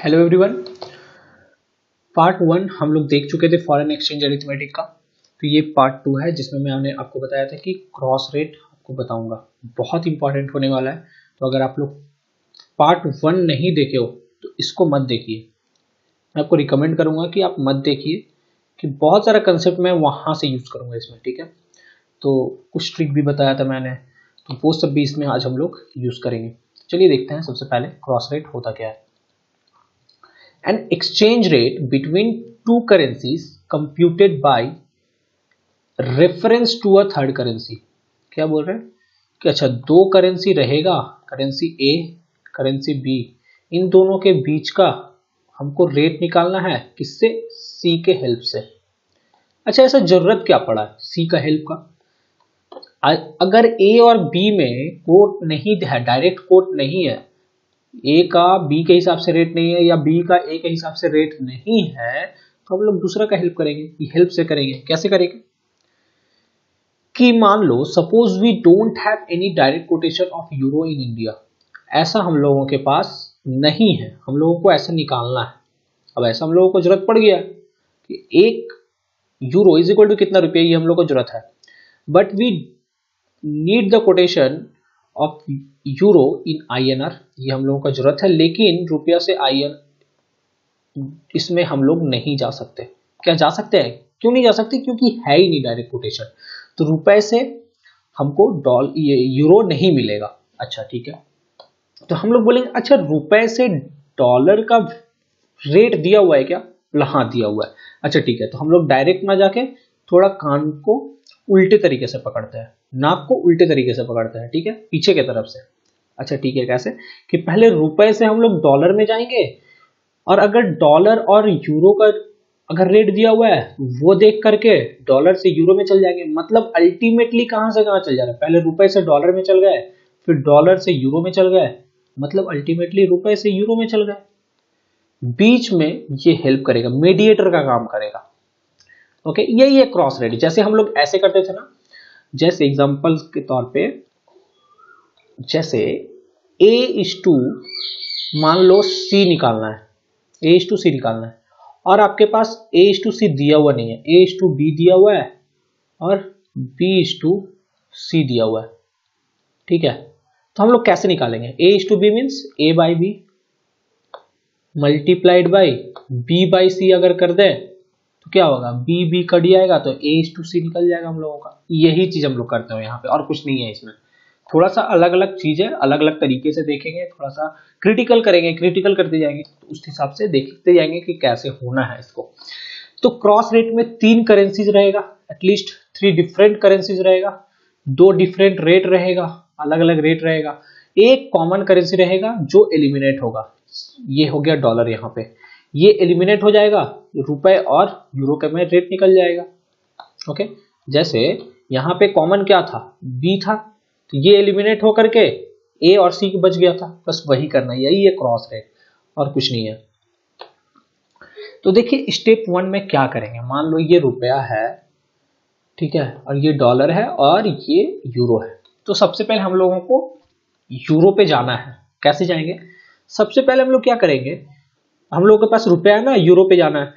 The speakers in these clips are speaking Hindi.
Hello everyone. पार्ट 1 हम लोग देख चुके थे फॉरेन एक्सचेंज अरिथमेटिक का। तो ये पार्ट 2 है जिसमें मैंने आपको बताया था कि क्रॉस रेट आपको बताऊंगा, बहुत इंपॉर्टेंट होने वाला है। तो अगर आप लोग पार्ट 1 नहीं देखे हो तो इसको मत देखिए, मैं आपको रिकमेंड करूंगा कि आप मत देखिए, कि बहुत सारा कंसेप्ट मैं वहाँ से यूज़ करूँगा इसमें। ठीक है, तो कुछ ट्रिक भी बताया था मैंने, तो वो सब भी इसमें आज हम लोग यूज़ करेंगे। चलिए देखते हैं सबसे पहले क्रॉस रेट होता क्या है। An exchange rate between two currencies computed by reference to a third currency। क्या बोल रहे हैं कि अच्छा दो करेंसी रहेगा, करेंसी ए करेंसी बी, इन दोनों के बीच का हमको रेट निकालना है, किससे? सी के हेल्प से। अच्छा ऐसा जरूरत क्या पड़ा है सी का हेल्प का? अगर ए और बी में कोट नहीं है, डायरेक्ट कोट नहीं है, ए का बी के हिसाब से रेट नहीं है या बी का ए के हिसाब से रेट नहीं है, तो हम लोग दूसरा का हेल्प करेंगे। ये हेल्प से करेंगे, कैसे करेंगे कि मान लो suppose we don't have any direct quotation of euro in India, ऐसा हम लोगों के पास नहीं है, हम लोगों को ऐसा निकालना है। अब ऐसा हम लोगों को जरूरत पड़ गया कि एक यूरो इज इक्वल टू कितना रुपया, ये हम लोग को जरूरत है, but we need the quotation of euro in INR, ये हम लोगों का जरूरत है, लेकिन रुपया से IN इसमें हम लोग नहीं जा सकते। क्या जा सकते हैं? क्यों नहीं जा सकते? क्योंकि है ही नहीं डायरेक्ट कोटेशन, तो रुपए से हमको यूरो नहीं मिलेगा। अच्छा ठीक है, तो हम लोग बोलेंगे अच्छा रुपए से डॉलर का रेट दिया हुआ है क्या? हाँ दिया हुआ है। अच्छा ठीक है, तो हम लोग डायरेक्ट ना जाके थोड़ा कान को उल्टे तरीके से पकड़ते हैं, नाक को उल्टे तरीके से पकड़ते हैं, ठीक है, पीछे की तरफ से। अच्छा ठीक है, कैसे कि पहले रुपए से हम लोग डॉलर में जाएंगे, और अगर डॉलर और यूरो का अगर रेट दिया हुआ है वो देख करके डॉलर से यूरो में चल जाएंगे। मतलब अल्टीमेटली कहां से कहां चल जा रहा है, पहले रुपए से डॉलर में चल गए, फिर डॉलर से यूरो में चल गए, मतलब अल्टीमेटली रुपए से यूरो में चल गए। बीच में ये हेल्प करेगा, मीडिएटर का काम करेगा। ओके, यही है क्रॉस रेट। जैसे हम लोग ऐसे करते थे ना, जैसे एग्जांपल के तौर पे, जैसे ए इज टू मान लो सी निकालना है, ए इज टू सी निकालना है, और आपके पास ए इज टू सी दिया हुआ नहीं है, ए इज टू बी दिया हुआ है और बी इज टू सी दिया हुआ है। ठीक है, तो हम लोग कैसे निकालेंगे? A is to B means A by B multiplied by B by C अगर कर दे तो क्या होगा? बी बी कट जाएगा तो ए इज टू सी निकल जाएगा हम लोगों का। यही चीज हम लोग करते हैं यहाँ पे, और कुछ नहीं है इसमें। थोड़ा सा अलग अलग चीजें अलग अलग तरीके से देखेंगे, थोड़ा सा क्रिटिकल करेंगे, क्रिटिकल करते जाएंगे, तो उस हिसाब से देखते जाएंगे कि कैसे होना है इसको। तो क्रॉस रेट में 3 करेंसीज रहेगा, एटलीस्ट 3 डिफरेंट करेंसीज रहेगा, 2 डिफरेंट रेट रहेगा, अलग अलग रेट रहेगा, एक कॉमन करेंसी रहेगा जो एलिमिनेट होगा। ये हो गया डॉलर, यहाँ पे ये एलिमिनेट हो जाएगा, रुपए और यूरो के में रेट निकल जाएगा। ओके, जैसे यहाँ पे कॉमन क्या था? बी था, तो ये एलिमिनेट होकर के ए और सी बच गया था। बस वही करना, यही है क्रॉस रेट, और कुछ नहीं है। तो देखिए स्टेप 1 में क्या करेंगे, मान लो ये रुपया है, ठीक है, और ये डॉलर है और ये यूरो है। तो सबसे पहले हम लोगों को यूरो पे जाना है। कैसे जाएंगे? सबसे पहले हम लोग क्या करेंगे, हम लोगों के पास रुपया है ना, यूरो पे जाना है,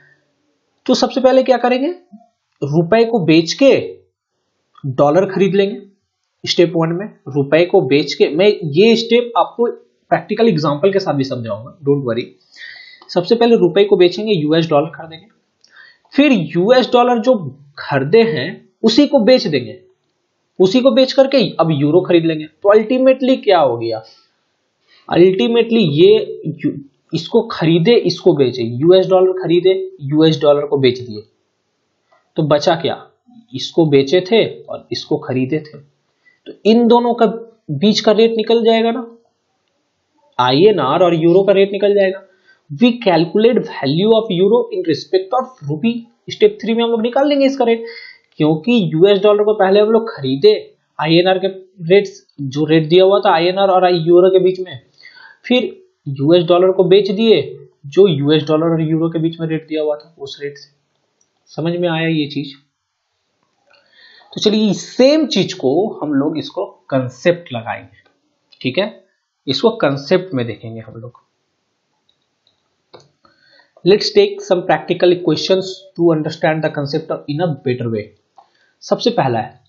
तो सबसे पहले क्या करेंगे, रुपए को बेच के डॉलर खरीद लेंगे। स्टेप 1 में रुपए को बेच के, मैं ये स्टेप आपको प्रैक्टिकल एग्जांपल के साथ भी समझाऊंगा, डोंट वरी। सबसे पहले रुपए को बेचेंगे, यूएस डॉलर खरीदेंगे, फिर यूएस डॉलर जो खरीदे हैं उसी को बेच देंगे, उसी को बेच करके अब यूरो खरीद लेंगे। तो अल्टीमेटली क्या हो गया, अल्टीमेटली ये इसको खरीदे इसको बेचे, यूएस डॉलर खरीदे यूएस डॉलर को बेच दिए, तो बचा क्या? इसको बेचे थे और इसको खरीदे थे, तो इन दोनों का बीच का रेट निकल जाएगा ना, INR और यूरो का रेट निकल जाएगा। We calculate value of euro in respect of rupee. Step 3 में हम लोग निकाल लेंगे इसका रेट, क्योंकि यूएस डॉलर को पहले हम लोग खरीदे, INR के रेट जो रेट दिया हुआ था INR और यूरो के बीच में, फिर यूएस डॉलर को बेच दिए जो यूएस डॉलर और यूरो के बीच में रेट दिया हुआ था, उस रेट से। समझ में आया ये चीज? तो चलिए सेम चीज को हम लोग इसको कंसेप्ट लगाएंगे, ठीक है, इसको कंसेप्ट में देखेंगे हम लोग। Let's take some practical equations to understand the concept in a better way. सबसे पहला है,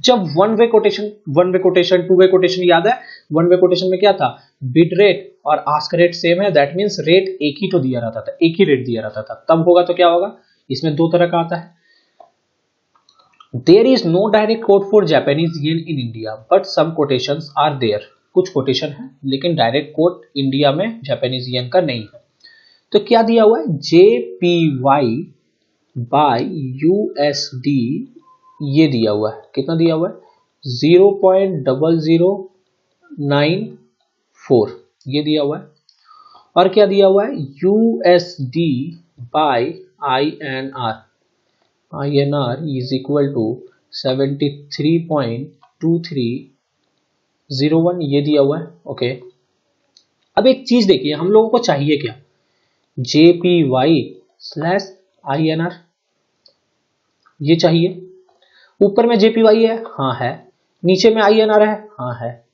जब one way quotation two way quotation याद है, वन वे कोटेशन में क्या था, बिड रेट और आस्क रेट सेम है, दैट मींस रेट एक ही तो दिया रहता था, एक ही रेट दिया रहता था। तब होगा तो क्या होगा, इसमें दो तरह का आता है। There is no direct quote for Japanese yen in India but some quotations are there. कुछ कोटेशन है लेकिन डायरेक्ट कोट इंडिया में जापानीज येन का नहीं है। तो क्या दिया हुआ है, JPY बाय USD, ये दिया हुआ है, कितना दिया हुआ है 0.0094, ये दिया हुआ है। और क्या दिया हुआ है, USD by INR is equal to 73.2301, ये दिया हुआ है। ओके, अब एक चीज देखिए, हम लोगों को चाहिए क्या, JPY/INR, ये चाहिए। ऊपर में JPY है, हाँ है, नीचे में INR है, हाँ है,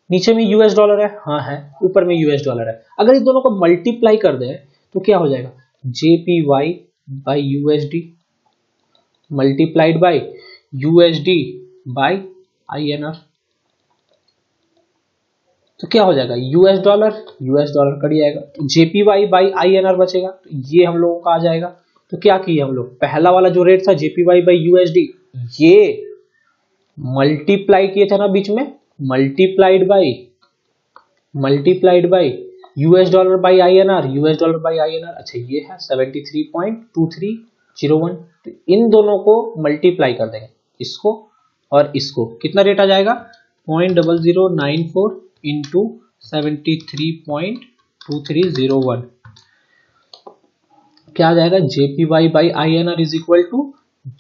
नीचे में US डॉलर है, हाँ है, ऊपर में US डॉलर है। अगर इस दोनों को मल्टीप्लाई कर दे तो क्या हो जाएगा, JPY by USD multiplied by USD by INR, तो क्या हो जाएगा, US डॉलर कट जाएगा, तो JPY बाई INR बचेगा, तो ये हम लोगों का आ जाएगा। तो क्या किए हम लोग, पहला वाला जो रेट था JPY बाई USD, ये मल्टीप्लाई किए थे ना बीच में, multiplied by US dollar by INR, अच्छा ये है 73.2301, तो इन दोनों को मल्टीप्लाई कर देंगे, इसको और इसको, कितना रेट आ जाएगा 0.0094 इंटू 73.2301, क्या आ जाएगा, JPY by INR is equal to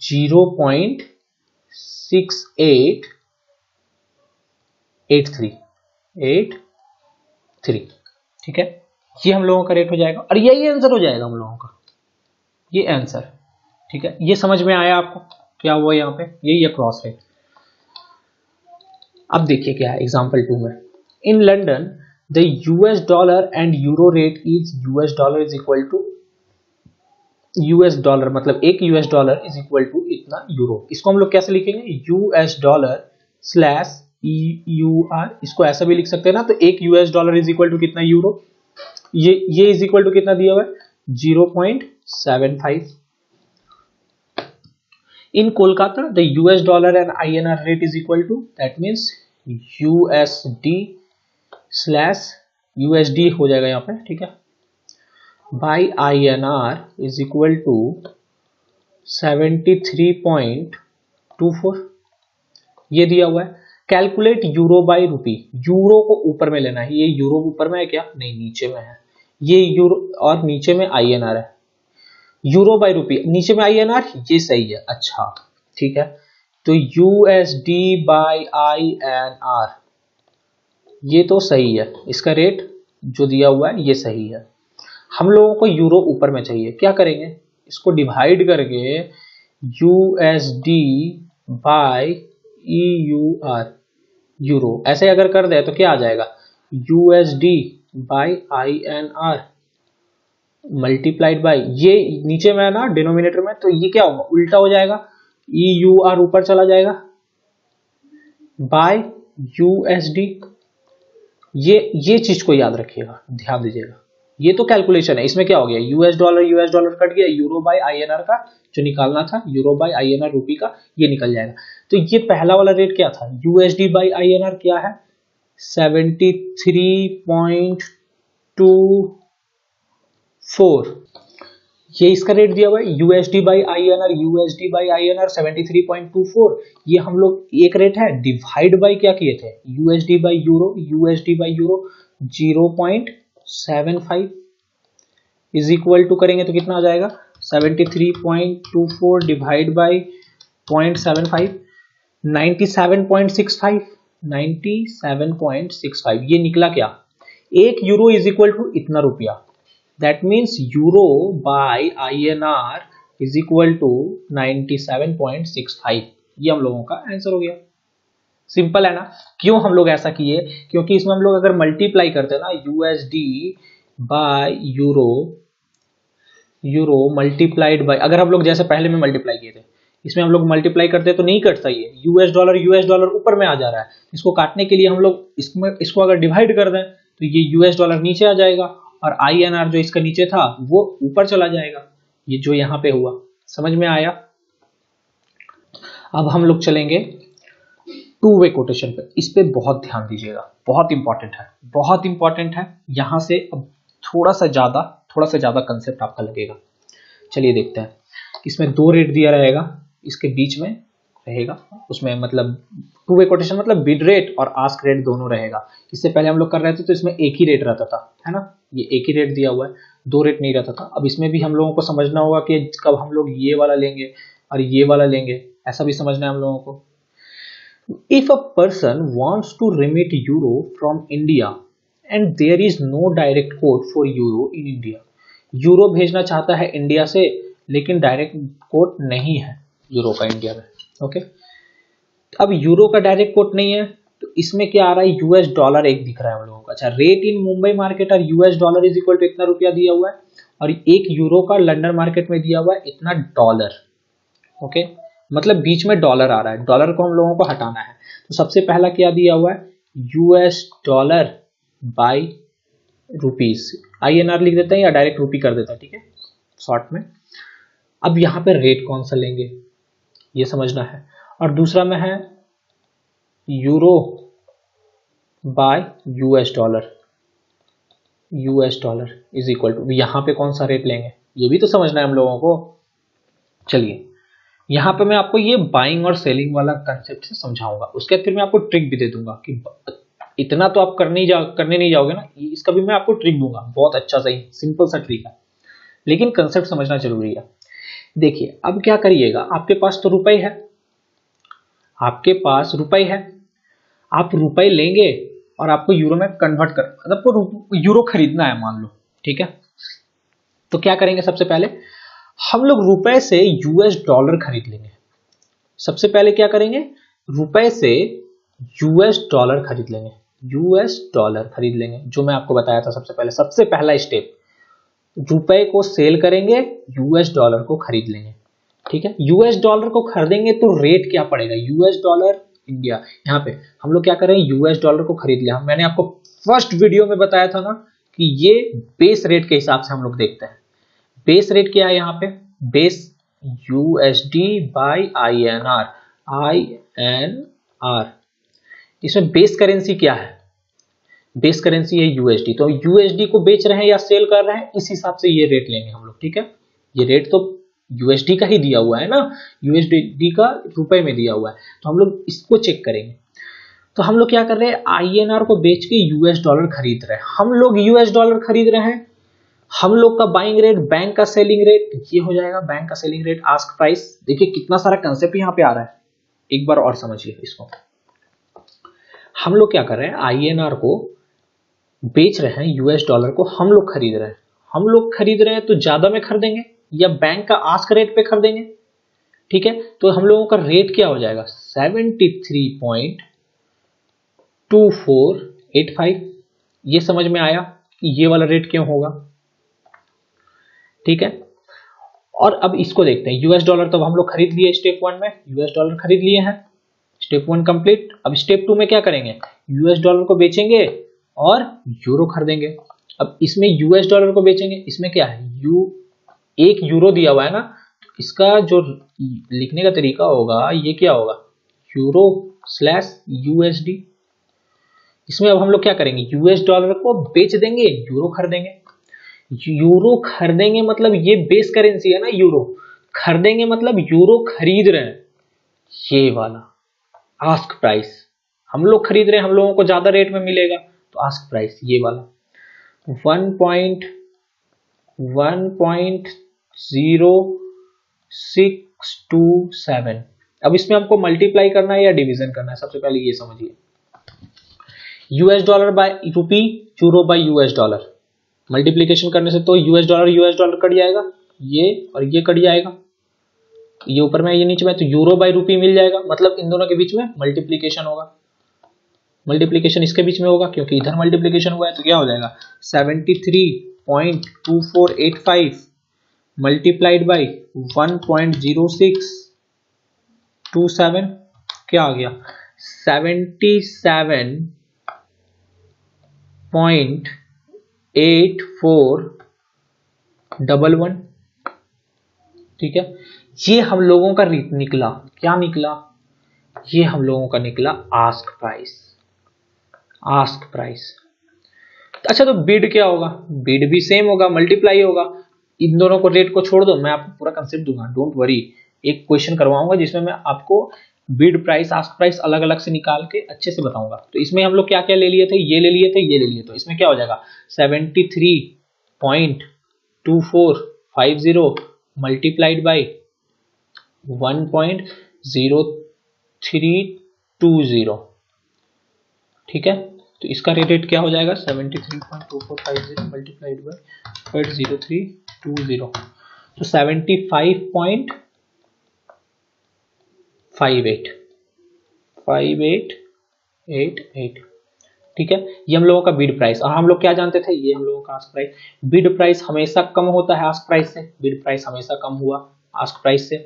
0.6883, ठीक है, ये हम लोगों का रेट हो जाएगा और यही आंसर हो जाएगा हम लोगों का, ये आंसर, ठीक है। ये समझ में आया आपको क्या हुआ यहाँ पे, यही है क्रॉस रेट। अब देखिए क्या है एग्जांपल 2 में, in London the US dollar and euro rate is US dollar is equal to, US dollar मतलब एक US dollar is equal to इतना यूरो। इसको हम लोग कैसे लिखेंगे, US डॉलर स्लैश EUR, इसको ऐसा भी लिख सकते हैं ना, तो एक US dollar is equal to कितना यूरो, ये इज इक्वल टू कितना दिया हुआ है 0.75। In Kolkata the US dollar and INR rate is equal to, that means USD slash USD हो जाएगा यहाँ पे, ठीक है, by INR is equal to 73.24, ये दिया हुआ है। Calculate euro by rupee, euro को ऊपर में लेना है, ये यूरो ऊपर में है क्या, नहीं नीचे में है, ये यूरो और नीचे में INR है, यूरो बाई रुपी नीचे में INR, ये सही है, अच्छा ठीक है। तो USD बाई INR ये तो सही है, इसका रेट जो दिया हुआ है ये सही है। हम लोगों को यूरो ऊपर में चाहिए, क्या करेंगे, इसको डिवाइड करके USD बाई EUR, यूरो ऐसे अगर कर दे तो क्या आ जाएगा, USD by INR multiplied by, ये नीचे में है ना डिनोमिनेटर में, तो ये क्या होगा, उल्टा हो जाएगा, EUR ऊपर चला जाएगा बाय USD। ये चीज को याद रखिएगा, ध्यान दीजिएगा, ये तो कैलकुलेशन है, इसमें क्या हो गया, US डॉलर कट गया, यूरो बाय INR का जो निकालना था, यूरो बाय INR रुपी का, ये निकल जाएगा। तो ये पहला वाला रेट क्या था, USD बाय INR क्या है 73.24, ये इसका रेट दिया हुआ है, USD बाई INR 73.24, ये हम लोग एक रेट है, डिवाइड बाई क्या किए थे, USD by euro 0.75 is equal to करेंगे तो कितना आ जाएगा 73.24 डिवाइड बाई 0.75, 97.65, ये निकला क्या, एक यूरो इज इक्वल टू इतना रुपया, that means euro by INR is equal to 97.65, ये हम लोगों का आंसर हो गया। सिंपल है ना, क्यों हम लोग ऐसा किए, क्योंकि इसमें हम लोग अगर मल्टीप्लाई करते हैं ना USD by euro euro multiplied by, अगर हम लोग जैसे पहले में मल्टीप्लाई किए थे, इसमें हम लोग मल्टीप्लाई करते तो नहीं कटता, ये यूएस डॉलर ऊपर में आ जा रहा है, इसको काटने के लिए हम लोग इसको अगर डिवाइड कर दें तो ये यूएस डॉलर नीचे आ जाएगा और आईएनआर जो इसका नीचे था वो ऊपर चला जाएगा, ये जो यहाँ पे हुआ। समझ में आया? अब हम लोग चलेंगे टू वे कोटेशन पे, इस पे बहुत ध्यान दीजिएगा, बहुत इंपॉर्टेंट है, बहुत इंपॉर्टेंट है। यहां से अब थोड़ा सा ज्यादा कंसेप्ट आपका लगेगा। चलिए देखते हैं। इसमें दो रेट दिया रहेगा, इसके बीच में रहेगा, उसमें मतलब टू वे कोटेशन मतलब बिड रेट और आस्क रेट दोनों रहेगा। इससे पहले हम लोग कर रहे थे तो इसमें एक ही रेट रहता था, है ना, ये एक ही रेट दिया हुआ है, दो रेट नहीं रहता था। अब इसमें भी हम लोगों को समझना होगा कि कब हम लोग ये वाला लेंगे और ये वाला लेंगे, ऐसा भी समझना है हम लोगों को। If a person wants to remit euro from India and there is no direct quote for euro in India, euro भेजना चाहता है इंडिया से लेकिन डायरेक्ट कोट नहीं है यूरो का इंडिया में, ओके। अब यूरो का डायरेक्ट कोट नहीं है तो इसमें क्या आ रहा है, यूएस डॉलर एक दिख रहा है हम लोगों का। अच्छा, रेट इन मुंबई मार्केट और US dollar is equal to इतना रुपया दिया हुआ है और एक यूरो का लंदन मार्केट में दिया हुआ है इतना डॉलर, ओके। मतलब बीच में डॉलर आ रहा है, डॉलर को हम लोगों को हटाना है। तो सबसे पहला क्या दिया हुआ है, US dollar by rupees, INR लिख देते हैं या डायरेक्ट रुपी कर देता है, ठीक है, शॉर्ट में। अब यहाँ पे रेट कौन सा लेंगे ये समझना है। और दूसरा में है euro by US dollar is equal to, यहाँ पे कौन सा रेट लेंगे ये भी तो समझना है हम लोगों को। चलिए यहाँ पे मैं आपको ये बाइंग और सेलिंग वाला कंसेप्ट से समझाऊंगा, उसके बाद फिर मैं आपको ट्रिक भी दे दूंगा कि इतना तो आप करने नहीं जाओगे ना, इसका भी मैं आपको ट्रिक दूंगा, बहुत अच्छा सही सिंपल सा ट्रिक है, लेकिन कंसेप्ट समझना जरूरी है। देखिए अब क्या करिएगा, आपके पास तो रुपए है, आपके पास रुपए है, आप रुपए लेंगे और आपको यूरो में कन्वर्ट कर, मतलब आपको यूरो खरीदना है मान लो, ठीक है। तो क्या करेंगे, सबसे पहले हम लोग रुपए से यूएस डॉलर खरीद लेंगे। सबसे पहले क्या करेंगे, रुपए से यूएस डॉलर खरीद लेंगे, यूएस डॉलर खरीद लेंगे, जो मैं आपको बताया था सबसे पहला स्टेप, रुपए को सेल करेंगे, यूएस डॉलर को खरीद लेंगे, ठीक है। यूएस डॉलर को खरीदेंगे तो रेट क्या पड़ेगा, यूएस डॉलर इंडिया, यहाँ पे हम लोग क्या करें, यूएस डॉलर को खरीद लिया। मैंने आपको फर्स्ट वीडियो में बताया था ना कि ये बेस रेट के हिसाब से हम लोग देखते हैं। बेस रेट क्या है यहाँ पे, बेस यूएसडी बाय आईएनआर, इसमें बेस करेंसी क्या है, बेस करेंसी है यूएसडी। तो यूएसडी को बेच रहे हैं या सेल कर रहे हैं, इस हिसाब से ये रेट लेंगे हम लोग, ठीक है। ये रेट तो यूएसडी का ही दिया हुआ है ना, यूएसडी का रुपए में दिया हुआ है, तो हम लोग इसको चेक करेंगे। तो हम लोग क्या कर रहे हैं, आईएनआर को बेच के यूएस डॉलर खरीद रहे हैं, हम लोग यूएस डॉलर खरीद रहे हैं। हम लोग का बाइंग रेट, बैंक का सेलिंग रेट, ये हो जाएगा बैंक का सेलिंग रेट, आस्क प्राइस। देखिए कितना सारा कंसेप्ट यहाँ पे आ रहा है, एक बार और समझिए इसको। हम लोग क्या कर रहे हैं, आईएनआर को बेच रहे हैं, यूएस डॉलर को हम लोग खरीद रहे हैं। हम लोग खरीद रहे हैं तो ज्यादा में खरीदेंगे या बैंक का आस्क रेट पे खरीदेंगे, ठीक है। तो हम लोगों का रेट क्या हो जाएगा, 73.2485। ये समझ में आया कि ये वाला रेट क्यों होगा, ठीक है। और अब इसको देखते हैं, यूएस डॉलर तो हम लोग खरीद लिए स्टेप 1 में, यूएस डॉलर खरीद लिए हैं, स्टेप 1 कंप्लीट। अब स्टेप 2 में क्या करेंगे, यूएस डॉलर को बेचेंगे और यूरो खरीदेंगे। अब इसमें यूएस डॉलर को बेचेंगे, इसमें क्या है, एक यूरो दिया हुआ है ना, तो इसका जो लिखने का तरीका होगा ये क्या होगा, यूरो स्लैश यूएसडी। इसमें अब हम लोग क्या करेंगे, यूएस डॉलर को बेच देंगे, यूरो खरीदेंगे। यूरो खरीदेंगे मतलब ये बेस करेंसी है ना, यूरो खरीदेंगे मतलब यूरो खरीद रहे हैं, ये वाला आस्क प्राइस। हम लोग खरीद रहे हैं, हम लोगों को ज्यादा रेट में मिलेगा, तो आस्क प्राइस ये वाला 1.0627। अब इसमें हमको मल्टीप्लाई करना है या डिवीजन करना है, सबसे पहले ये समझिए। यूएस डॉलर बाय रूपी, euro by US dollar, multiplication करने से तो यूएस डॉलर कट जाएगा, ये और ये कट जाएगा, ये ऊपर में ये नीचे में, तो यूरो बाय रूपी मिल जाएगा, मतलब इन दोनों के बीच में मल्टीप्लीकेशन होगा, मल्टीप्लीकेशन इसके बीच में होगा क्योंकि इधर मल्टीप्लीकेशन हुआ है, तो क्या हो जाएगा 73.2485 मल्टीप्लाइड बाई 1.0627, क्या आ गया 77.8411। ठीक है, ये हम लोगों का रेट निकला, क्या निकला, ये हम लोगों का निकला आस्क प्राइस। आस्क प्राइस, अच्छा तो बिड क्या होगा, बिड भी सेम होगा, मल्टीप्लाई होगा। इन दोनों को रेट को छोड़ दो, मैं आपको पूरा कंसेप्ट दूंगा, डोंट वरी। एक क्वेश्चन करवाऊंगा जिसमें मैं आपको बिड प्राइस आस्क प्राइस अलग अलग से निकाल के अच्छे से बताऊंगा। तो इसमें हम लोग क्या क्या ले लिए थे, ये ले लिए थे, ये ले लिए, तो इसमें क्या हो जाएगा 73.2450 मल्टीप्लाइड बाई 1.0320। ठीक है, तो इसका रेट क्या हो जाएगा 73.2450 मल्टीप्लाइड बाई 0.0320, तो 75.5888। ठीक है, ये हम लोगों का बिड प्राइस। और हम लोग क्या जानते थे, ये हम लोगों का आस्क प्राइस। बिड प्राइस हमेशा कम होता है आस्क प्राइस से, बिड प्राइस हमेशा कम हुआ आस्क प्राइस से।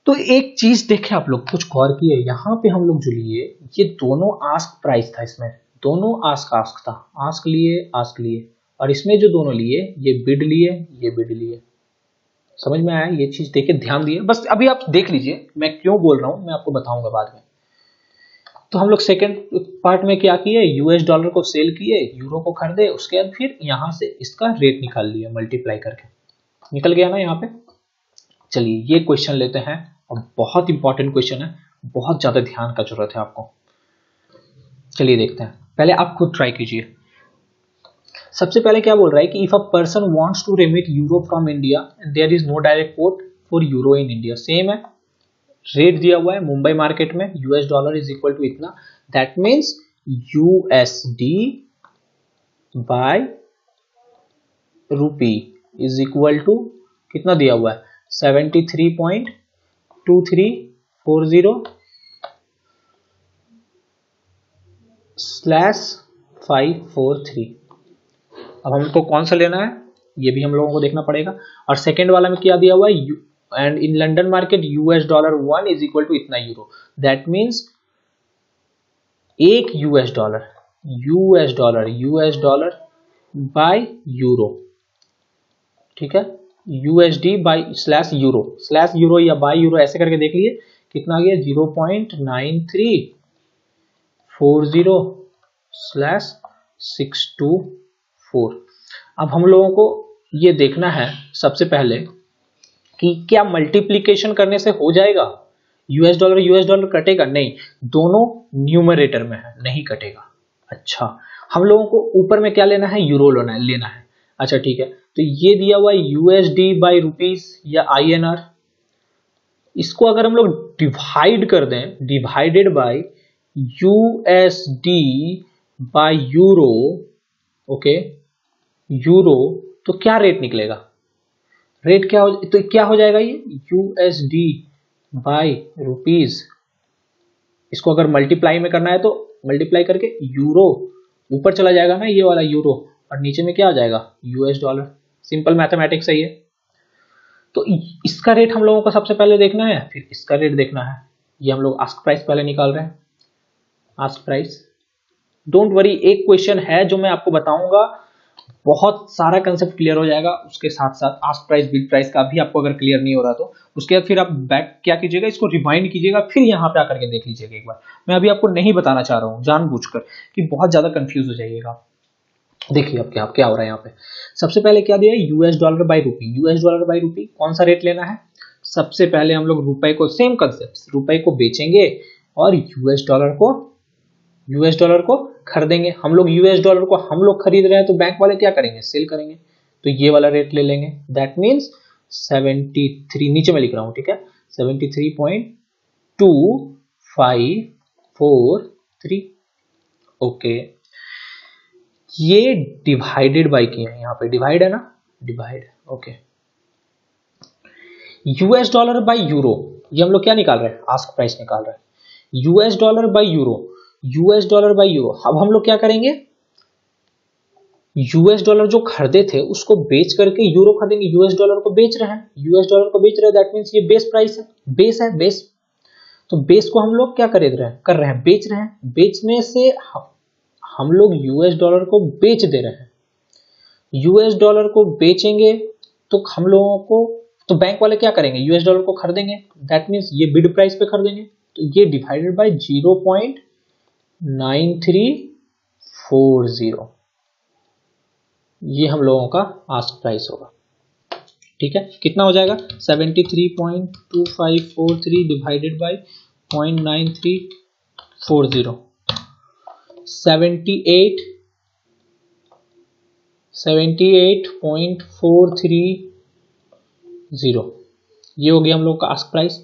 तो एक चीज देखे आप लोग, कुछ गौर किए, यहाँ पे हम लोग जो लिए, ये दोनों आस्क प्राइस था, इसमें दोनों आस्क आस्क था, आस्क लिए, और इसमें जो दोनों लिए, ये बिड लिए, ये बिड लिए। समझ में आया, ये चीज देखे, ध्यान दिए, बस अभी आप देख लीजिए मैं क्यों बोल रहा हूं, मैं आपको बताऊंगा बाद में। तो हम लोग सेकेंड पार्ट में क्या किए, यूएस डॉलर को सेल किए, यूरो को खरीदे, उसके बाद फिर यहां से इसका रेट निकाल लिया मल्टीप्लाई करके, निकल गया ना यहाँ पे। चलिए ये क्वेश्चन लेते हैं, और बहुत इंपॉर्टेंट क्वेश्चन है, बहुत ज्यादा ध्यान का जरूरत है आपको। चलिए देखते हैं, पहले आप खुद ट्राई कीजिए। सबसे पहले क्या बोल रहा है कि if a person wants to remit euro from India and there is no direct port for euro in India, same है, रेट दिया हुआ है मुंबई मार्केट में, US dollar is equal to इतना, that means USD by rupee is equal to कितना दिया हुआ है 73.2340/543। अब हमको कौन सा लेना है, ये भी हम लोगों को देखना पड़ेगा। और सेकेंड वाला में क्या दिया हुआ है, and in London market US dollar 1 is equal to इतना यूरो, दैट मीन्स एक यूएस डॉलर बाय यूरो। ठीक है, यूएसडी बाय स्लैश यूरो या बाय यूरो ऐसे करके देख लिए, कितना आ गया 0.9340/624। अब हम लोगों को ये देखना है सबसे पहले कि क्या मल्टीप्लीकेशन करने से हो जाएगा, यूएस डॉलर कटेगा, नहीं, दोनों न्यूमरेटर में है, नहीं कटेगा। अच्छा, हम लोगों को ऊपर में क्या लेना है, यूरो लेना है। अच्छा ठीक है, तो ये दिया हुआ है यूएसडी बाय रुपीस या आईएनआर, इसको अगर हम लोग डिवाइड कर दें, divided by USD by euro, okay, euro, तो क्या रेट निकलेगा, रेट क्या हो, तो क्या हो जाएगा ये यूएसडी बाय रुपीस, इसको अगर मल्टीप्लाई में करना है तो मल्टीप्लाई करके यूरो ऊपर चला जाएगा ना, ये वाला यूरो, और नीचे में क्या आ जाएगा यूएस डॉलर। सिंपल मैथमेटिक्स है ये। तो इसका रेट हम लोगों को सबसे पहले देखना है, फिर इसका रेट देखना है। ये हम लोग आस्क प्राइस पहले निकाल रहे हैं, आस्क प्राइस। डोंट वरी, एक क्वेश्चन है जो मैं आपको बताऊंगा, बहुत सारा कंसेप्ट क्लियर हो जाएगा, उसके साथ साथ आस्क प्राइस बिड प्राइस का भी आपको अगर क्लियर नहीं हो रहा तो उसके बाद फिर आप बैक क्या कीजिएगा, इसको रिवाइंड कीजिएगा, फिर यहाँ पे आकर के देख लीजिएगा एक बार। मैं अभी आपको नहीं बताना चाह रहा हूँ जानबूझकर कि बहुत ज्यादा कंफ्यूज हो जाइएगा। देखिए अब क्या हो रहा है यहाँ पे। सबसे पहले क्या दिया है, यूएस डॉलर बाय रूपी, यूएस डॉलर बाय रूपी कौन सा रेट लेना है, सबसे पहले हम लोग रुपए को, सेम कंसेप्ट, रुपए को बेचेंगे और यूएस डॉलर को खरीदेंगे। हम लोग यूएस डॉलर को हम लोग खरीद रहे हैं, तो बैंक वाले क्या करेंगे, सेल करेंगे, तो ये वाला रेट ले लेंगे, दैट मीन्स 73, नीचे में लिख रहा हूं, ठीक है, 73.2543। ओके, ये डिवाइडेड बाय किया है, यहाँ पे डिवाइड है ना, divide, okay. US dollar by euro, ये हम लोग क्या निकाल रहे हैं, आस्क प्राइस निकाल रहे हैं, US dollar by euro, US dollar by euro. अब हम लोग क्या करेंगे, यूएस डॉलर जो खरीदे थे उसको बेच करके यूरो खरीदेंगे, यूएस डॉलर को बेच रहे हैं, यूएस डॉलर को बेच रहे हैं, दैट मींस ये बेस प्राइस है, बेस है, बेस। तो बेस को हम लोग क्या कर रहे हैं, बेच रहे हैं। बेचने से हम लोग यूएस डॉलर को बेच दे रहे हैं। यूएस डॉलर को बेचेंगे तो हम लोगों को, तो बैंक वाले क्या करेंगे, यूएस डॉलर को खरीदेंगे, दैट मींस ये बिड प्राइस पे खरीदेंगे, तो ये डिवाइडेड बाय 0.9340, ये हम लोगों का आस्क प्राइस होगा। ठीक है, कितना हो जाएगा, 73.2543 डिवाइडेड बाय 0.9340, 78.430, ये हो गया हम लोग का आस्क प्राइस।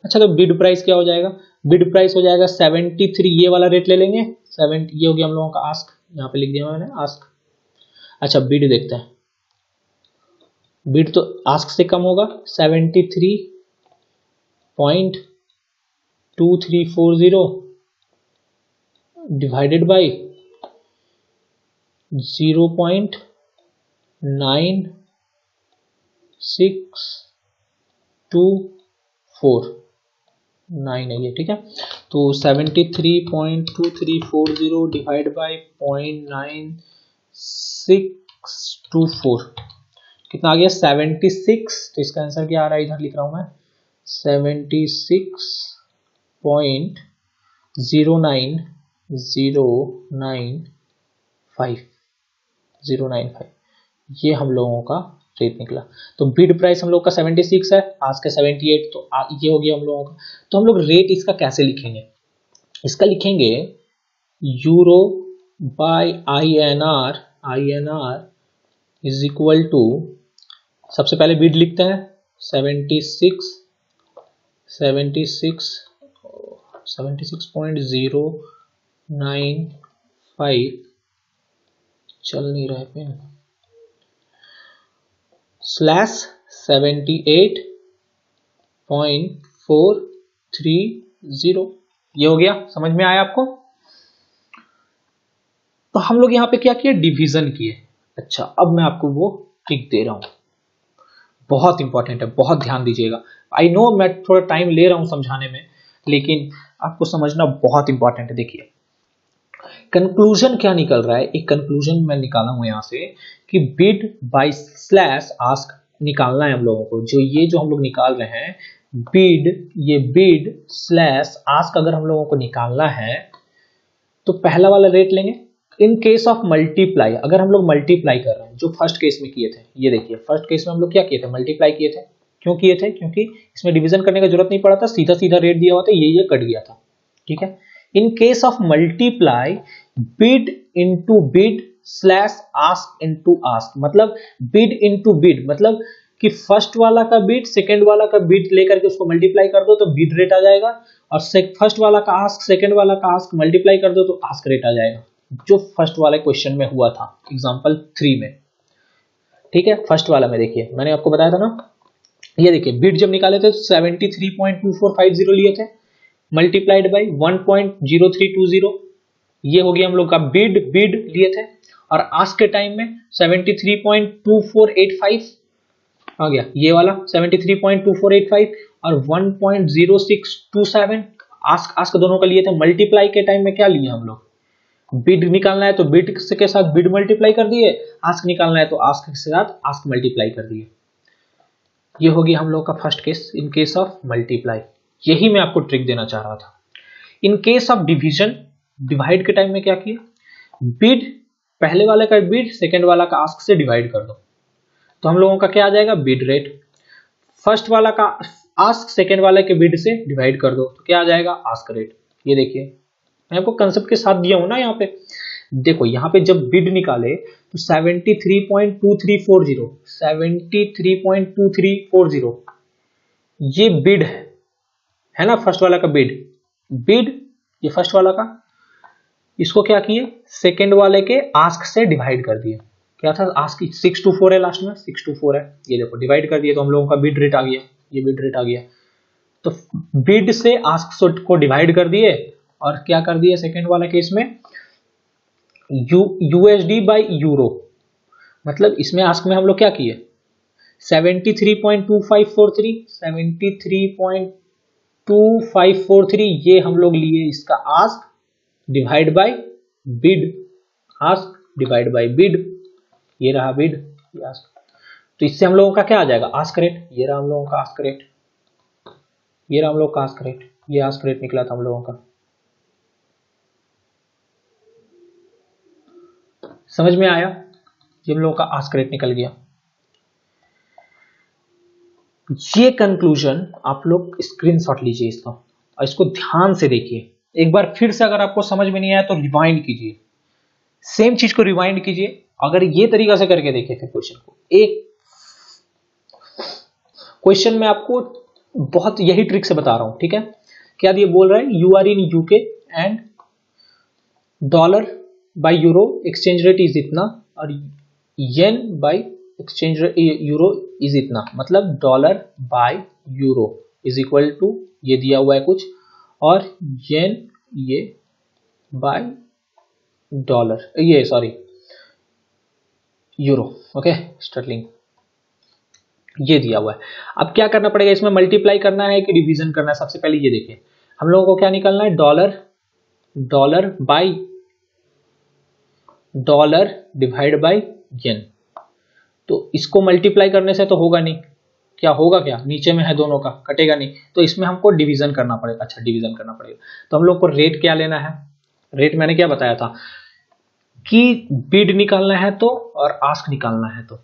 अच्छा, तो बिड प्राइस क्या हो जाएगा, बिड प्राइस हो जाएगा 73, ये वाला रेट ले लेंगे 70, ये हो गया हम लोगों का आस्क, यहाँ पे लिख दिया मैंने आस्क। अच्छा, बिड देखते हैं, बिड तो आस्क से कम होगा, 73.2340 डिवाइडेड बाई 0.9624 है ये। ठीक है, तो 73.2340 डिवाइड बाई 0.9624 कितना आ गया, 76। तो इसका आंसर क्या आ रहा है, इधर लिख रहा हूं मैं 76.09095, ये हम लोगों का रेट निकला। तो बिड प्राइस हम लोग का 76 है, आज का 78, तो ये हो गया हम लोगों का। तो हम लोग रेट इसका कैसे लिखेंगे, इसका लिखेंगे euro by INR is equal to, सबसे पहले बिड लिखते हैं 76.095, चल नहीं रहे पेन, स्लैश 78.430, ये हो गया, समझ में आया आपको। तो हम लोग यहाँ पे क्या किए, डिवीजन किए। अच्छा, अब मैं आपको वो ट्रिक दे रहा हूं, बहुत इंपॉर्टेंट है, बहुत ध्यान दीजिएगा। आई नो मैं थोड़ा टाइम ले रहा हूं समझाने में, लेकिन आपको समझना बहुत इंपॉर्टेंट है। देखिए कंक्लूजन क्या निकल रहा है, एक कंक्लूजन मैं निकाला हूं यहां से कि बिड बाय स्लैश आस्क निकालना है हम लोगों को। जो हम लोग निकाल रहे हैं बिड, ये बिड स्लैश आस्क अगर हम लोगों को निकालना है तो पहला वाला रेट लेंगे। इन केस ऑफ मल्टीप्लाई, अगर हम लोग मल्टीप्लाई कर रहे हैं, जो फर्स्ट केस में किए थे, ये देखिए फर्स्ट केस में हम लोग क्या किए थे, मल्टीप्लाई किए थे। क्यों किए थे, क्योंकि इसमें डिवीजन करने का जरूरत नहीं पड़ा था, सीधा सीधा रेट दिया हुआ था, ये कट गया था। ठीक है, in case of multiply bid into bid slash ask into ask, मतलब बिड इनटू बिड, मतलब कि फर्स्ट वाला का बिड सेकंड वाला का बिड लेकर के उसको मल्टीप्लाई कर दो तो बिड रेट आ जाएगा, और फर्स्ट वाला का आस्क सेकंड वाला का आस्क मल्टीप्लाई कर दो तो आस्क रेट आ जाएगा, जो फर्स्ट वाले क्वेश्चन में हुआ था एग्जांपल 3 में। ठीक है, फर्स्ट वाला में देखिए मैंने आपको बताया था ना, ये देखिए बिड जब निकाले थे 73.2450 लिए थे, मल्टीप्लाइड बाय 1.0320, ये हो गया हम लोग का बिड लिए थे, और आस्क के टाइम में 73.2485 आ गया, ये वाला 73.2485 और 1.0627 आस्क दोनों का लिए थे। मल्टीप्लाई के टाइम में क्या लिए हम लोग, बिड निकालना है तो बिड के साथ बिड मल्टीप्लाई कर दिए, आस्क निकालना है तो आस्क के साथ आस्क मल्टीप्लाई कर दिए। ये होगी हम लोग का first case, in case of multiply. यही मैं आपको ट्रिक देना चाह रहा था। In case of division, divide के टाइम में क्या किया, बिड पहले वाले का बिड सेकंड वाला का आस्क से डिवाइड कर दो, तो हम लोगों का क्या आ जाएगा, बिड रेट। फर्स्ट वाला का आस्क सेकंड वाले के बिड से डिवाइड कर दो तो क्या आ जाएगा, आस्क रेट। ये देखिए मैं आपको कंसेप्ट के साथ दिया हूं ना, यहाँ पे देखो, यहाँ पे जब बिड निकाले तो 73.2340 ये बिड है ना, फर्स्ट वाला का बिड, ये फर्स्ट वाला का, इसको क्या किए, सेकंड वाले के आस्क से डिवाइड कर दिए। क्या था, आस्क 624 है, लास्ट में 624 है, ये देखो डिवाइड कर दिए तो हम लोगों का बिड रेट आ गया, ये बिड रेट आ गया। तो बिड से आस्क को डिवाइड कर दिए और क्या कर दिए सेकंड वाला केस में, यूएसडी बाय यूरो, मतलब इसमें आस्क में हम लोग क्या किए, 73.2543 73.2543 ये हम लोग लिए इसका ask divide by bid, ask divide by bid, ये रहा बिड, ये आस्क। तो इससे हम लोगों का क्या आ जाएगा, आस्क रेट, ये रहा हम लोगों का आस्क रेट, ये रहा हम लोग का आस्क रेट, ये आस्क रेट निकला था हम लोगों का। समझ में आया, ये हम लोगों का आस्क रेट निकल गया। ये कंक्लूजन आप लोग स्क्रीनशॉट लीजिए इसका और इसको ध्यान से देखिए एक बार फिर से। अगर आपको समझ में नहीं आया तो रिवाइंड कीजिए, सेम चीज को रिवाइंड कीजिए। अगर ये तरीका से करके देखे थे क्वेश्चन को, एक क्वेश्चन में आपको बहुत यही ट्रिक से बता रहा हूं, ठीक है। क्या ये बोल रहा है, you are in UK and dollar by euro exchange rate is इतना और yen by exchange rate euro is इतना, मतलब dollar by euro is equal to ये दिया हुआ है कुछ, और येन ये बाय डॉलर, ये सॉरी यूरो, ओके स्टर्लिंग, ये दिया हुआ है। अब क्या करना पड़ेगा, इसमें मल्टीप्लाई करना है कि डिवीजन करना है। सबसे पहले ये देखिए हम लोगों को क्या निकालना है, dollar by dollar divide by yen. तो इसको मल्टीप्लाई करने से तो होगा नहीं, क्या होगा, क्या नीचे में है दोनों का, कटेगा नहीं, तो इसमें हमको डिवीजन करना पड़ेगा। अच्छा डिवीजन करना पड़ेगा, तो हम लोग को रेट क्या लेना है, रेट मैंने क्या बताया था कि बिड निकालना है तो और आस्क निकालना है तो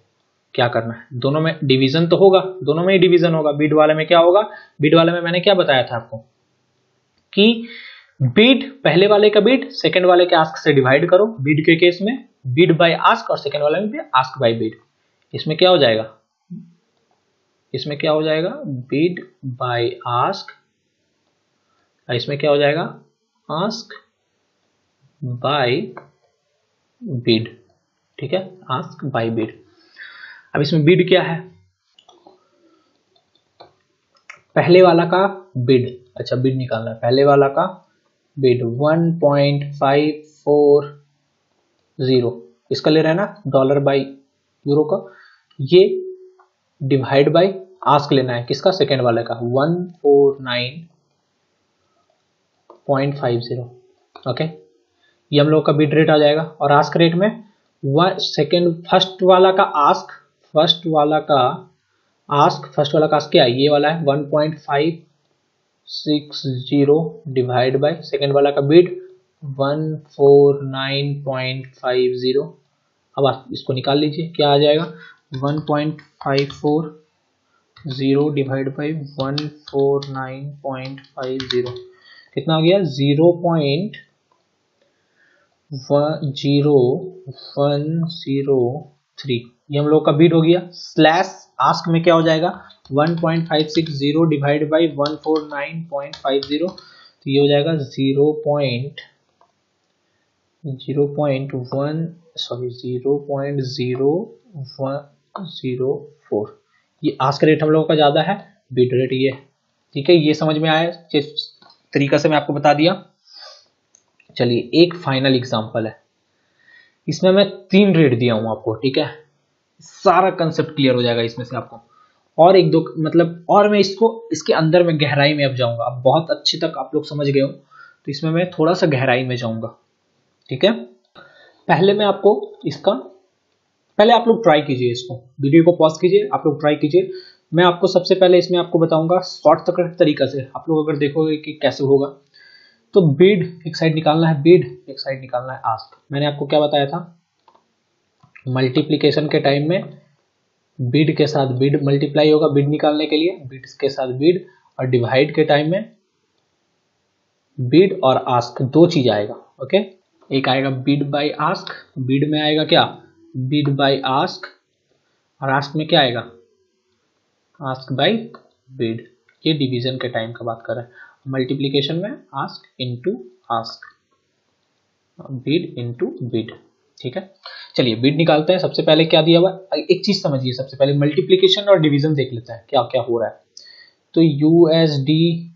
क्या करना है, दोनों में डिवीजन तो होगा, दोनों में ही डिवीजन होगा। बिड वाले में क्या होगा, बिड वाले में मैंने क्या बताया था आपको कि बिड पहले वाले का बिड सेकंड वाले के आस्क से डिवाइड करो, बिड के केस में बिड बाय आस्क और सेकंड वाले में भी आस्क बाय बिड। इसमें क्या हो जाएगा, इसमें क्या हो जाएगा, बिड बाय आस्क, इसमें क्या हो जाएगा, आस्क बाय बिड, ठीक है, आस्क बाय बिड। अब इसमें बिड क्या है, पहले वाला का बिड, अच्छा बिड निकालना है, पहले वाला का बिड 1.540, इसका ले रहा है ना डॉलर बाय यूरो का, ये डिवाइड बाय आस्क लेना है किसका, सेकेंड वाले का 149.50, ओके ये हम लोग का बिड रेट आ जाएगा। और आस्क रेट में फर्स्ट वाला का आस्क, फर्स्ट वाला का आस्क क्या है, ये वाला है 1.560 डिवाइड बाय सेकेंड वाला का बिड 149.50। अब आप इसको निकाल लीजिए, क्या आ जाएगा 1.540 डिवाइड बाई 149.50 कितना हो गया, 0.0103, ये हम लोग का बिड हो गया। स्लैश आस्क में क्या हो जाएगा 1.560 डिवाइड बाई 149.50, तो ये हो जाएगा 0.0104। ये आस्क रेट हम लोगों का ज्यादा है, बिड रेट ये, ठीक है। ये समझ में आया, जिस तरीका से मैं आपको बता दिया। चलिए एक फाइनल एग्जांपल है, इसमें मैं 3 रेट दिया हूं आपको, ठीक है, सारा कंसेप्ट क्लियर हो जाएगा इसमें से आपको। और एक दो मतलब, और मैं इसको इसके अंदर में गहराई में अब जाऊंगा, अब बहुत अच्छे तक आप लोग समझ गए हो, तो इसमें मैं थोड़ा सा गहराई में जाऊंगा, ठीक है। पहले मैं आपको इसका, पहले आप लोग ट्राई कीजिए, इसको वीडियो को पॉज कीजिए, आप लोग ट्राई कीजिए। मैं आपको सबसे पहले इसमें आपको बताऊंगा शॉर्टकट तरीका से, आप लोग अगर देखोगे कि कैसे होगा। तो बिड एक साइड निकालना है, बिड एक साइड निकालना है आस्क। मैंने आपको क्या बताया था, मल्टीप्लीकेशन के टाइम में बिड के साथ बिड मल्टीप्लाई होगा, बिड निकालने के लिए बिड के साथ बिड, और डिवाइड के टाइम में बिड और आस्क दो चीज आएगा, ओके। एक आएगा बिड बाय आस्क, बिड में आएगा क्या, बिड बाय आस्क, और आस्क में क्या आएगा, आस्क बाय बिड। ये डिवीजन के टाइम का बात कर रहा है। मल्टीप्लीकेशन में ask into ask, bid into bid, ठीक है। चलिए बिड निकालते हैं। सबसे पहले क्या दिया हुआ, एक चीज समझिए, सबसे पहले मल्टीप्लीकेशन और डिवीजन देख लेते हैं क्या क्या हो रहा है। तो यूएसडी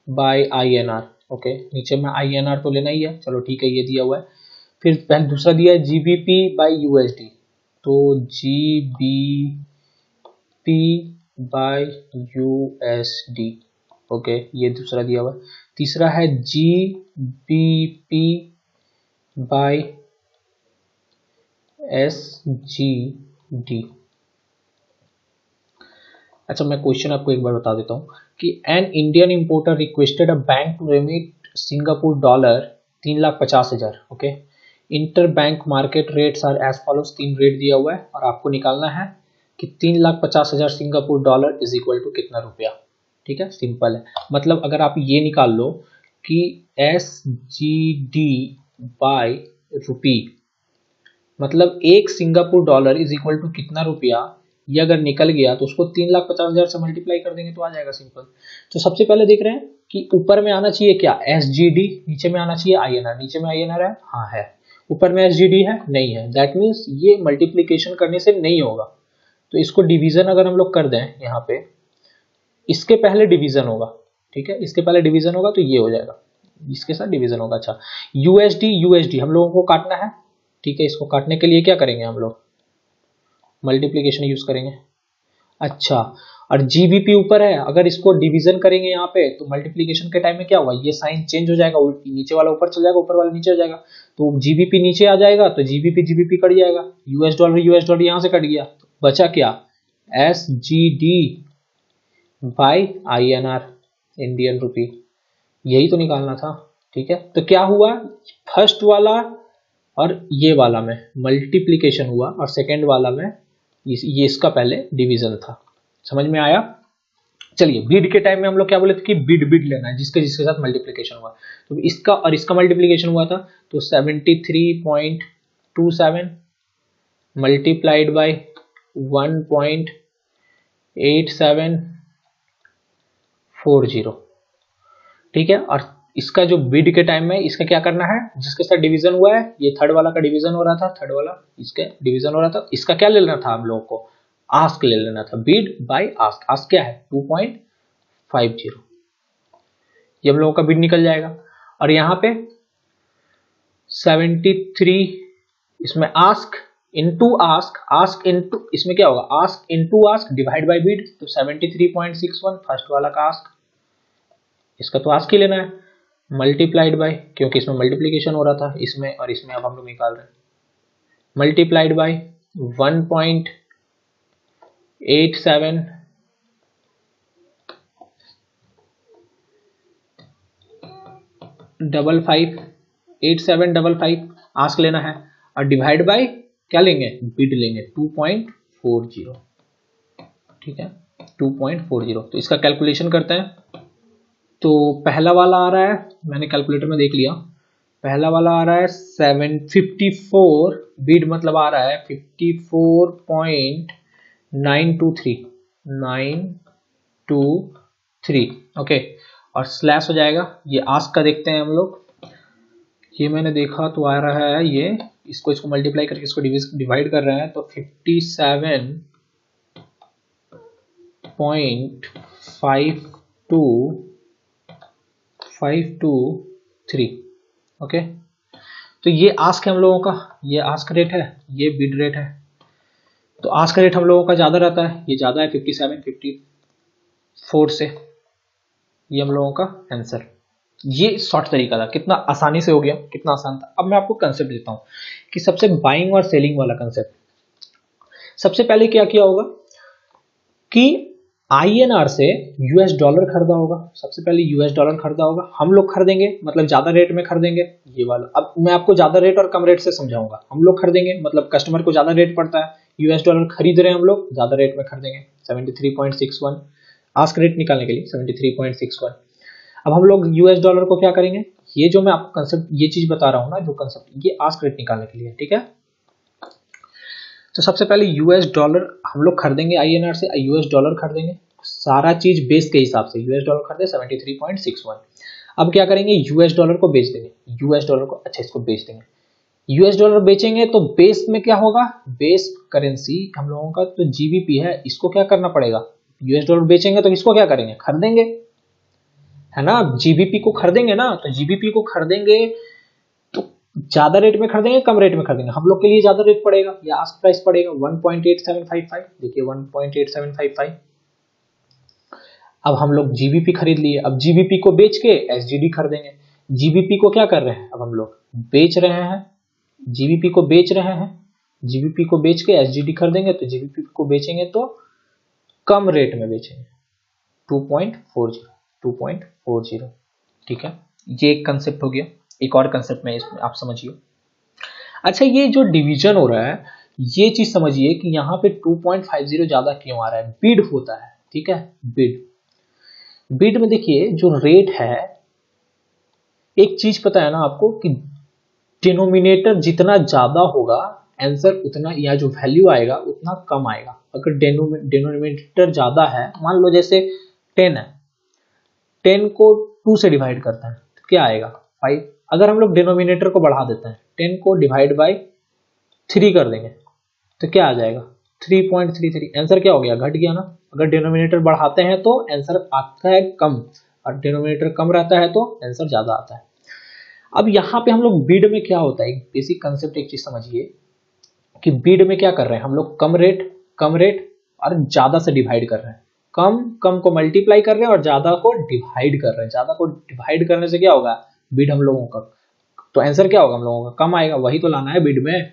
बाय आईएनआर, ओके, नीचे में आईएनआर तो लेना ही है, चलो ठीक है, ये दिया हुआ है। फिर पहले दूसरा दिया है जीबीपी बाय यूएसडी, तो GBP बाय USD। ओके, ये दूसरा दिया हुआ है। तीसरा है GBP बाय SGD। अच्छा, मैं क्वेश्चन आपको एक बार बता देता हूँ कि an Indian importer requested a bank to remit Singapore dollar 3,50,000। Okay, inter bank market rates are as follows. 3 rate दिया हुआ है और आपको निकालना है कि 3,50,000 Singapore dollar is equal to कितना रुपया। ठीक है, सिंपल है। मतलब अगर आप ये निकाल लो कि SGD बाय रुपी, मतलब 1 Singapore dollar is equal to कितना रुपया, ये अगर निकल गया तो उसको 3,50,000 से मल्टीप्लाई कर देंगे तो आ जाएगा सिंपल। तो सबसे पहले देख रहे हैं कि ऊपर में आना चाहिए क्या, SGD, नीचे में आना चाहिए INR। नीचे में INR है, हाँ है। ऊपर में SGD है, नहीं है। दैट मीन्स ये मल्टीप्लीकेशन करने से नहीं होगा। तो इसको डिवीजन अगर हम लोग कर दें, यहाँ पे इसके पहले डिवीजन होगा। ठीक है, इसके पहले डिवीजन होगा तो ये हो जाएगा, इसके साथ डिवीजन होगा। अच्छा, USD हम लोगों को काटना है। ठीक है, इसको काटने के लिए क्या करेंगे हम लोग, मल्टीप्लीकेशन यूज करेंगे। अच्छा, और GBP ऊपर है, अगर इसको डिवीजन करेंगे यहाँ पे तो मल्टीप्लीकेशन के टाइम में क्या होगा, ये साइन चेंज हो जाएगा, नीचे वाला ऊपर चल जाएगा, ऊपर वाला नीचे हो जाएगा। तो GBP नीचे आ जाएगा तो GBP कट जाएगा, US डॉलर यहाँ से कट गया, तो बचा क्या, SGD by INR, Indian rupee. यही तो निकालना था। ठीक है, तो क्या हुआ, फर्स्ट वाला और ये वाला में मल्टीप्लीकेशन हुआ और सेकेंड वाला में ये इसका पहले डिवीजन था। समझ में आया। चलिए, बिड के टाइम में हम लोग क्या बोले थे कि बिड लेना है जिसके साथ मल्टीप्लीकेशन हुआ। तो इसका और इसका मल्टीप्लीकेशन हुआ था तो 73.27 मल्टीप्लाइड बाय 1.8740। ठीक है, और इसका जो बिड के टाइम में इसका क्या करना है, जिसके साथ डिवीजन हुआ है, ये थर्ड वाला का डिवीजन हो रहा था, थर्ड वाला इसके डिवीजन हो रहा था, इसका क्या ले लेना था हम लोगों को, आस्क ले लेना था। बिड बाय आस्क, आस्क क्या है 2.50, ये हम लोगों का बिड निकल जाएगा। और यहाँ पे 73, इसमें ask into ask, ask into, इसमें क्या होगा, ask into ask divide by bid, तो 73.61 फर्स्ट वाला का आस्क, इसका तो आस्क ही लेना है, मल्टीप्लाइड बाय, क्योंकि इसमें मल्टीप्लीकेशन हो रहा था इसमें और इसमें, अब हम लोग निकाल रहे हैं, मल्टीप्लाइड बाय 1.8755 आस्क लेना है, और डिवाइड बाय क्या लेंगे, बिड लेंगे 2.40। ठीक है, 2.40। तो इसका कैलकुलेशन करते हैं। तो पहला वाला आ रहा है, मैंने कैलकुलेटर में देख लिया, पहला वाला आ रहा है 754, बिड मतलब आ रहा है 54.923। ओके, और स्लैश हो जाएगा, ये आस्क का देखते हैं हम लोग, ये मैंने देखा तो आ रहा है ये, इसको मल्टीप्लाई करके इसको डिवाइड कर रहे हैं तो 57.523। ओके, तो ये आस्क है हम लोगों का, ये आस्क रेट है, ये बिड रेट है। तो आस्क रेट हम लोगों का ज्यादा रहता है, ये ज्यादा है 57.54 से, ये हम लोगों का आंसर। ये शॉर्ट तरीका था, कितना आसानी से हो गया, कितना आसान था। अब मैं आपको कंसेप्ट देता हूं कि सबसे बाइंग और सेलिंग वाला कंसेप्ट। सबसे पहले क्या किया होगा कि INR से US डॉलर खरीदा होगा, सबसे पहले US डॉलर खरीदा होगा, हम लोग खरीदेंगे मतलब ज्यादा रेट में खरीदेंगे, ये वाला। अब मैं आपको ज्यादा रेट और कम रेट से समझाऊंगा। हम लोग खरीदेंगे मतलब कस्टमर को ज्यादा रेट पड़ता है, US डॉलर खरीद रहे हैं हम लोग, ज्यादा रेट में खरीदेंगे 73.61, आस्क रेट निकालने के लिए 73.61। अब हम लोग US डॉलर को क्या करेंगे, ये जो मैं आपको कंसेप्ट, ये चीज बता रहा हूँ ना, जो कंसेप्ट, ये आस्क रेट निकालने के लिए, ठीक है। तो सबसे पहले US डॉलर हम लोग खरीदेंगे, INR से US डॉलर खरीदेंगे, सारा चीज बेस के हिसाब से US डॉलर खरीदे 73.61। अब क्या करेंगे, US डॉलर को बेच देंगे, US डॉलर को, अच्छा इसको बेच देंगे, US डॉलर बेचेंगे तो बेस में क्या होगा, बेस करेंसी हम लोगों का तो GBP है, इसको क्या करना पड़ेगा, US डॉलर बेचेंगे तो इसको क्या करेंगे, खरीदेंगे, है ना, GBP को खरीदेंगे ना, तो GBP को खरीदेंगे तो ज्यादा रेट में खरीदेंगे कम रेट में खरीदेंगे, हम लोग के लिए ज्यादा रेट पड़ेगा या आस्क प्राइस पड़ेगा 1.8755। देखिए 1.8755। अब हम लोग जीबीपी खरीद लिए, अब जीबीपी को बेच के एसजीडी खरीदेंगे। जीबीपी को क्या कर रहे हैं, अब हम लोग बेच रहे हैं, जीबीपी को बेच रहे हैं, जीबीपी को बेच के एसजीडी खरीदेंगे, तो जीबीपी को बेचेंगे तो कम रेट में बेचेंगे 2.40। ठीक है, ये एक कंसेप्ट हो गया। एक और कंसेप्ट में इसमें आप समझिए। अच्छा, ये जो डिवीजन हो रहा है, ये चीज समझिए कि यहाँ पे 2.50 ज्यादा क्यों आ रहा है, बिड होता है। ठीक है, बिड में देखिए जो रेट है, एक चीज पता है ना आपको कि डिनोमिनेटर जितना ज्यादा होगा आंसर उतना, या जो वैल्यू आएगा उतना कम आएगा। अगर डिनोमिनेटर ज्यादा है, मान लो जैसे 10 है, 10 को 2 से डिवाइड करते हैं तो क्या आएगा 5। अगर हम लोग डिनोमिनेटर को बढ़ा देते हैं, 10 को डिवाइड बाय 3 कर देंगे तो क्या आ जाएगा 3.33। आंसर क्या हो गया, घट गया ना। अगर डिनोमिनेटर बढ़ाते हैं तो आंसर आता है कम, और डिनोमिनेटर कम रहता है तो आंसर ज्यादा आता है। अब यहाँ पे हम लोग बिड में क्या होता है, एक बेसिक कंसेप्ट एक चीज समझिए कि बिड में क्या कर रहे हैं हम लोग, कम रेट और ज्यादा से डिवाइड कर रहे हैं। कम को मल्टीप्लाई कर रहे हैं और ज्यादा को डिवाइड कर रहे हैं। ज्यादा को डिवाइड करने से क्या होगा, बिड हम लोगों का, तो आंसर क्या होगा हम लोगों का, कम आएगा। वही तो लाना है बिड में।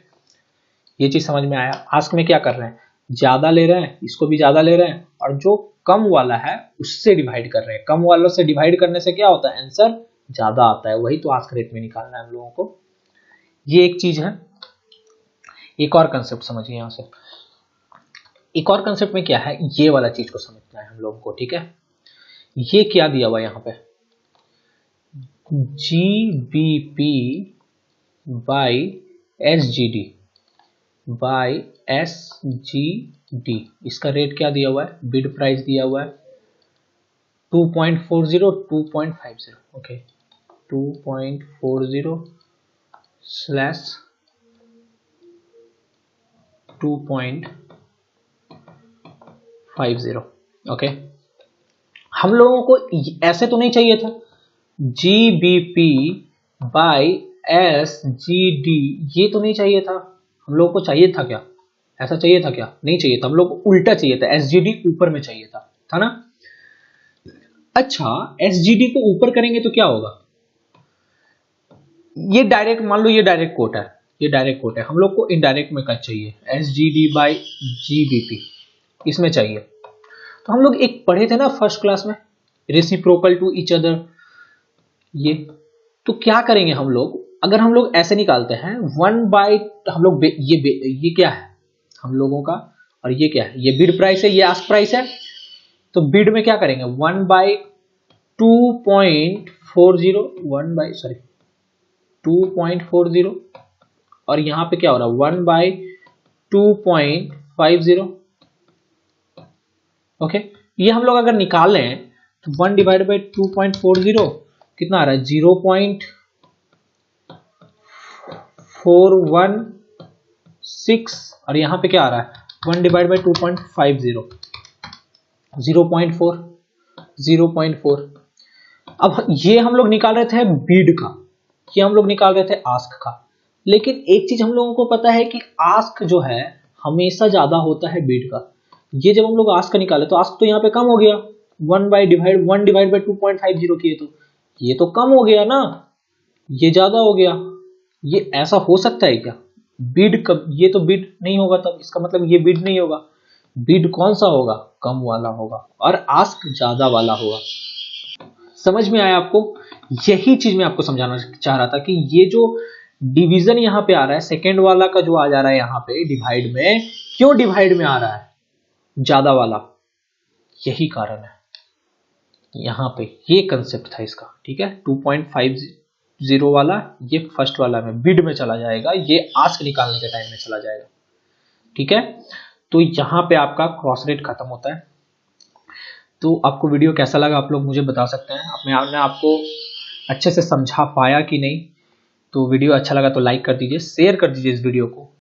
ये चीज समझ में आया। आस्क में क्या कर रहे हैं, ज्यादा ले रहे हैं, इसको भी ज्यादा ले रहे हैं, और जो कम वाला है उससे डिवाइड कर रहे हैं। कम वालों से डिवाइड करने से क्या होता है, आंसर ज्यादा आता है। वही तो आस्क रेट में निकालना है हम लोगों को। ये एक चीज है। एक और कंसेप्ट समझिए यहां से। एक और कंसेप्ट में क्या है, ये वाला चीज को समझना है हम लोगों को। ठीक है, ये क्या दिया हुआ यहां पे, जीबीपी बाय एसजीडी, इसका रेट क्या दिया हुआ है, बिड प्राइस दिया हुआ है 2.40 2.50। ओके, 2.40/2.50। ओके, हम लोगों को ऐसे तो नहीं चाहिए था, जीबीपी बाय एसजीडी, ये तो नहीं चाहिए था। हम लोगों को चाहिए था क्या, ऐसा चाहिए था क्या, नहीं चाहिए था। हम लोग को उल्टा चाहिए था, एसजीडी ऊपर में चाहिए था ना। अच्छा, एसजीडी को ऊपर करेंगे तो क्या होगा, ये डायरेक्ट, मान लो ये डायरेक्ट कोट है, ये डायरेक्ट कोट है। हम लोग को इनडायरेक्ट में क्या चाहिए, एसजीडी बाय जीबीपी, इसमें चाहिए। तो हम लोग एक पढ़े थे ना फर्स्ट क्लास में, रेसिप्रोकल टू ईच अदर। ये तो क्या करेंगे हम लोग, अगर हम लोग ऐसे निकालते हैं 1/, हम लोग ये क्या है हम लोगों का, और ये क्या है, ये बिड प्राइस है, ये आस्क प्राइस है। तो बिड में क्या करेंगे 2.40, और यहां पे क्या हो रहा है 1/2.50। ओके, ये हम लोग अगर निकाल लें तो 1/2.40 कितना आ रहा है 0.416, और यहां पे क्या आ रहा है 1/2.50 0.4। अब ये हम लोग निकाल रहे थे बिड का, ये हम लोग निकाल रहे थे आस्क का। लेकिन एक चीज हम लोगों को पता है कि आस्क जो है हमेशा ज्यादा होता है बिड का। ये जब हम लोग आस्क का निकाले तो आस्क तो यहाँ पे कम हो गया, 1/2.50 किए तो ये तो कम हो गया ना, ये ज्यादा हो गया। ये ऐसा हो सकता है क्या, बिड कब, ये तो बिड नहीं होगा, तब इसका मतलब ये बिड नहीं होगा। बिड कौन सा होगा, कम वाला होगा, और आस्क ज्यादा वाला होगा। समझ में आया आपको। यही चीज मैं आपको समझाना चाह रहा था कि ये जो डिवीजन यहाँ पे आ रहा है, सेकेंड वाला का जो आ जा रहा है यहाँ पे डिवाइड में, क्यों डिवाइड में आ रहा है ज्यादा वाला, यही कारण है यहाँ पे। ये कंसेप्ट था इसका। ठीक है, 2.50 वाला ये फर्स्ट वाला में बिड में चला जाएगा, ये आस्क निकालने के टाइम में चला जाएगा। ठीक है, तो यहाँ पे आपका क्रॉस रेट खत्म होता है। तो आपको वीडियो कैसा लगा आप लोग मुझे बता सकते हैं। मैं आपको अच्छे से समझा पाया कि नहीं। तो वीडियो अच्छा लगा तो लाइक कर दीजिए, शेयर कर दीजिए इस वीडियो को।